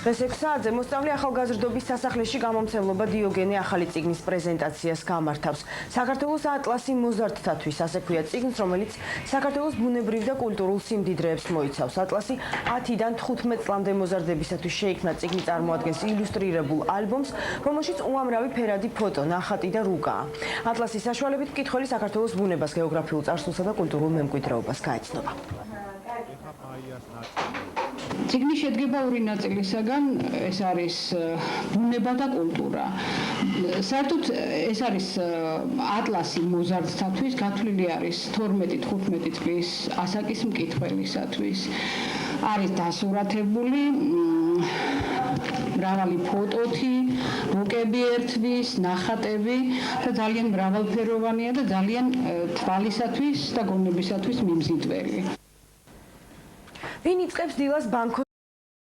დღეს 6 საათზე მოსწავლე ახალგაზრდობის სასახლეში გამომცემლობა დიოგენე ახალი წიგნის პრეზენტაციას გამართავს. საქართველოს ატლასი მოზარდთათვის ასე ქვია წიგნს, რომელიც საქართველოს ბუნებრივ და კულტურულ სიმდიდრეებს მოიცავს. ატლასი 10-დან 15 წლამდე მოზარდებისათვის შეიქმნა წიგნი წარმოადგენს ილუსტრირებულ ალბომს, რომელშიც უამრავი ფერადი ფოტო, ნახატი და რუკაა. ატლასის საშუალებით მკითხველი საქართველოს ბუნებას, გეოგრაფიულ წარსულსა და კულტურულ მემკვიდრეობას გაეცნობა. წიგნი შედგება ორი ნაწილისაგან, ეს არის ბუნება და კულტურა. საერთოდ ეს არის ატლასი მოზარდთათვის, გათვლილი არის 12-15 წლის ასაკის მკითხველისათვის. არის დასურათებული მრავალი ფოტოთი, რუკები ერთვის, ნახატები და ძალიან მრავალფეროვანია და ძალიან თვალისათვის და გონებისათვის მიმზიდველი. ვინ იწყებს დილას ბანკო